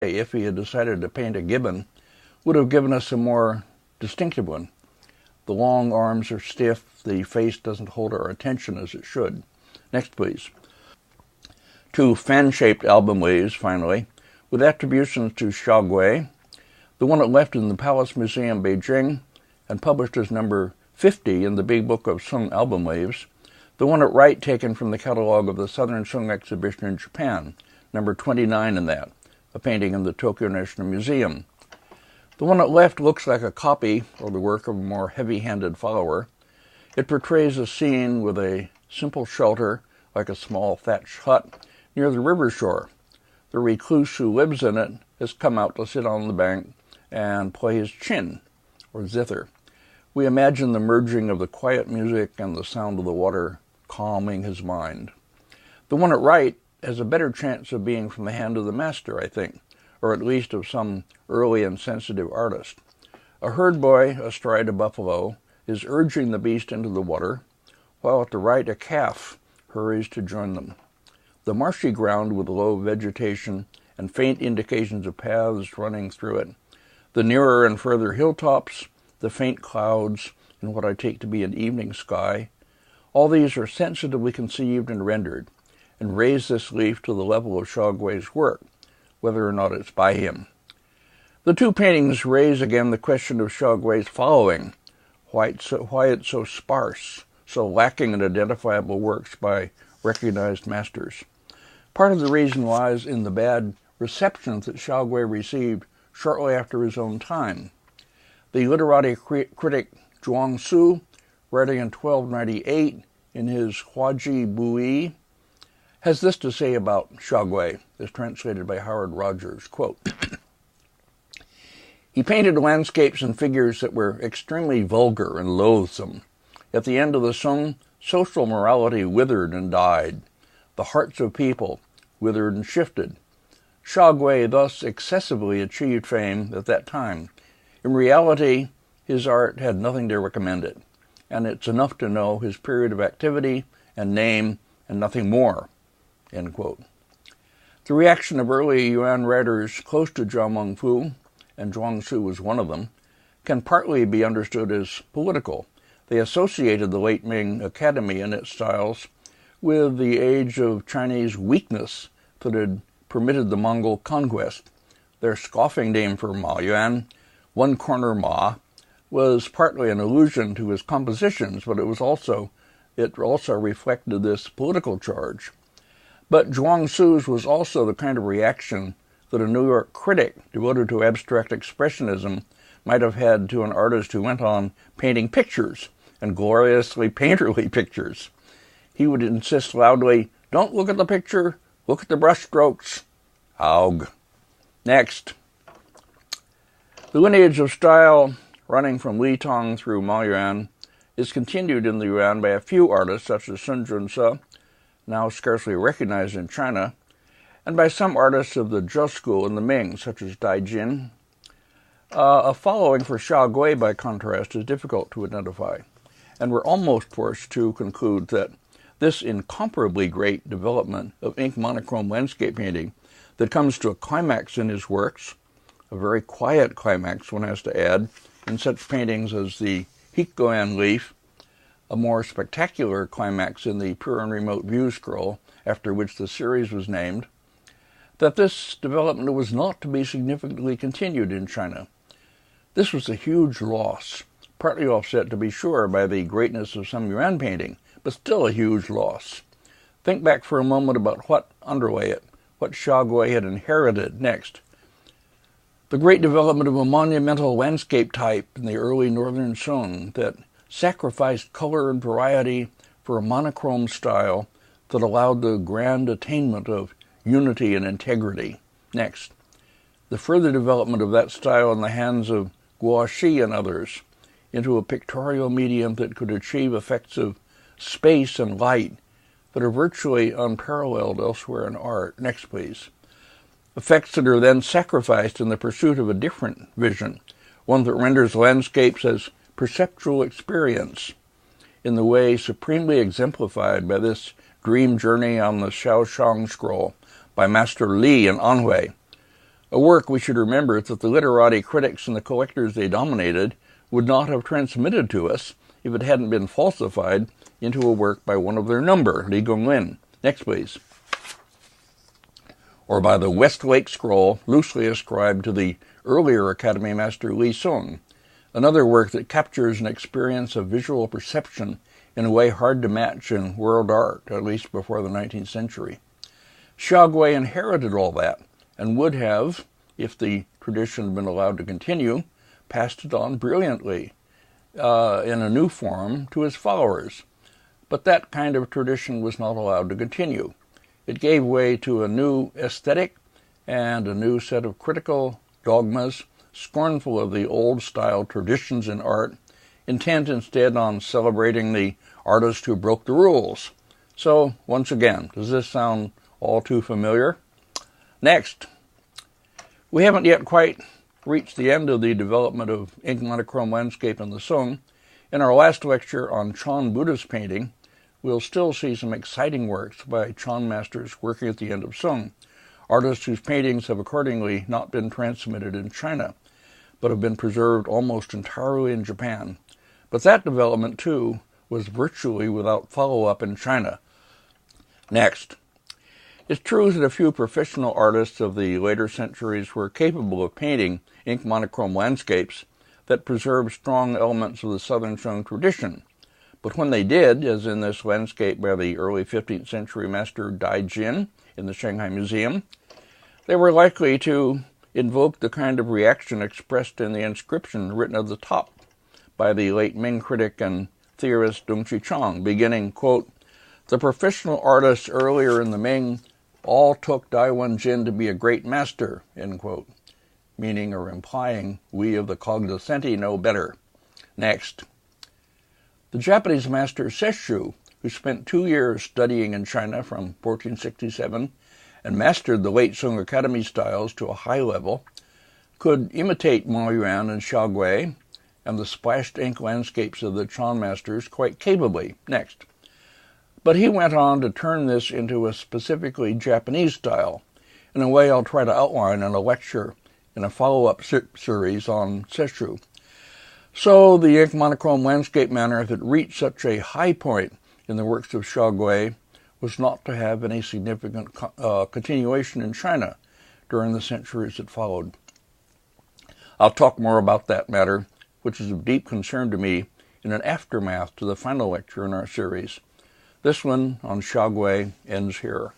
if he had decided to paint a gibbon, would have given us a more distinctive one. The long arms are stiff, the face doesn't hold our attention as it should. Next, please. Two fan-shaped album leaves, finally, with attributions to Xiaogui. The one at left in the Palace Museum, Beijing, and published as number 50 in the Big Book of Sung album leaves. The one at right taken from the catalogue of the Southern Sung exhibition in Japan, number 29 in that, a painting in the Tokyo National Museum. The one at left looks like a copy or the work of a more heavy-handed follower. It portrays a scene with a simple shelter, like a small thatched hut, near the river shore. The recluse who lives in it has come out to sit on the bank and play his chin, or zither. We imagine the merging of the quiet music and the sound of the water calming his mind. The one at right has a better chance of being from the hand of the master, I think, or at least of some early and sensitive artist. A herd boy astride a buffalo is urging the beast into the water, while at the right a calf hurries to join them. The marshy ground with low vegetation and faint indications of paths running through it, the nearer and further hilltops, the faint clouds in what I take to be an evening sky, all these are sensitively conceived and rendered, and raise this leaf to the level of Xiaogui's work, whether or not it's by him. The two paintings raise again the question of Xiaogui's following, why it's so sparse, so lacking in identifiable works by recognized masters. Part of the reason lies in the bad reception that Xiaogui received shortly after his own time. The literati critic Zhuang Su, writing in 1298 in his Huaji Bui, has this to say about Xiaogui, as translated by Howard Rogers, quote, "He painted landscapes and figures that were extremely vulgar and loathsome. At the end of the Sung, social morality withered and died. The hearts of people withered and shifted. Xiaogui thus excessively achieved fame at that time. In reality, his art had nothing to recommend it, and it's enough to know his period of activity and name and nothing more." End quote. The reaction of early Yuan writers close to Zhao Mengfu, and Zhuang Su was one of them, can partly be understood as political. They associated the late Ming Academy and its styles with the age of Chinese weakness that had permitted the Mongol conquest. Their scoffing name for Ma Yuan, One Corner Ma, was partly an allusion to his compositions, but it also reflected this political charge. But Zhuang Su's was also the kind of reaction that a New York critic devoted to abstract expressionism might have had to an artist who went on painting pictures, and gloriously painterly pictures. He would insist loudly, "Don't look at the picture, look at the brushstrokes." Aug. Next. The lineage of style running from Li Tong through Ma Yuan is continued in the Yuan by a few artists such as Sun Junse, now scarcely recognized in China, and by some artists of the Zhou school in the Ming, such as Dai Jin. A following for Xiaogui, by contrast, is difficult to identify, and we're almost forced to conclude that this incomparably great development of ink monochrome landscape painting that comes to a climax in his works, a very quiet climax, one has to add, in such paintings as the Hikgoan leaf, a more spectacular climax in the Pure and Remote View scroll, after which the series was named, that this development was not to be significantly continued in China. This was a huge loss, partly offset, to be sure, by the greatness of some Yuan painting, but still a huge loss. Think back for a moment about what underlay it, what Xiaogui had inherited next. The great development of a monumental landscape type in the early Northern Sung that sacrificed color and variety for a monochrome style that allowed the grand attainment of unity and integrity. Next, the further development of that style in the hands of Guoxi and others into a pictorial medium that could achieve effects of space and light that are virtually unparalleled elsewhere in art. Next, please. Effects that are then sacrificed in the pursuit of a different vision, one that renders landscapes as perceptual experience, in the way supremely exemplified by this dream journey on the Xiaoshang scroll by Master Li in Anhui, A work we should remember that the literati critics and the collectors they dominated would not have transmitted to us if it hadn't been falsified into a work by one of their number, Li Gonglin. Next, please. Or by the Westlake Scroll, loosely ascribed to the earlier Academy Master Li Sung, another work that captures an experience of visual perception in a way hard to match in world art, at least before the 19th century. Xiaogui inherited all that, and would have, if the tradition had been allowed to continue, passed it on brilliantly in a new form to his followers. But that kind of tradition was not allowed to continue. It gave way to a new aesthetic and a new set of critical dogmas, scornful of the old-style traditions in art, intent instead on celebrating the artist who broke the rules. So, once again, does this sound all too familiar? Next, we haven't yet quite reached the end of the development of ink monochrome landscape in the Sung. In our last lecture on Chan Buddhist painting, we'll still see some exciting works by Chan masters working at the end of Sung, artists whose paintings have accordingly not been transmitted in China, but have been preserved almost entirely in Japan. But that development, too, was virtually without follow-up in China. Next, it's true that a few professional artists of the later centuries were capable of painting ink monochrome landscapes that preserved strong elements of the Southern Shang tradition. But when they did, as in this landscape by the early 15th century master Dai Jin in the Shanghai Museum, they were likely to invoke the kind of reaction expressed in the inscription written at the top by the late Ming critic and theorist Dong Qichang, beginning, quote, "The professional artists earlier in the Ming all took Dai Jin to be a great master," end quote, meaning or implying we of the cognoscenti know better. Next, the Japanese master Sesshu, who spent 2 years studying in China from 1467 and mastered the late Sung Academy styles to a high level, could imitate Ma Yuan and Xiaogui and the splashed ink landscapes of the Chan masters quite capably. Next. But he went on to turn this into a specifically Japanese style, in a way I'll try to outline in a lecture in a follow-up series on Sesshu. So the ink monochrome landscape manner that reached such a high point in the works of Xiaogui was not to have any significant continuation in China during the centuries that followed. I'll talk more about that matter, which is of deep concern to me, in an aftermath to the final lecture in our series. This one on Xiaogui ends here.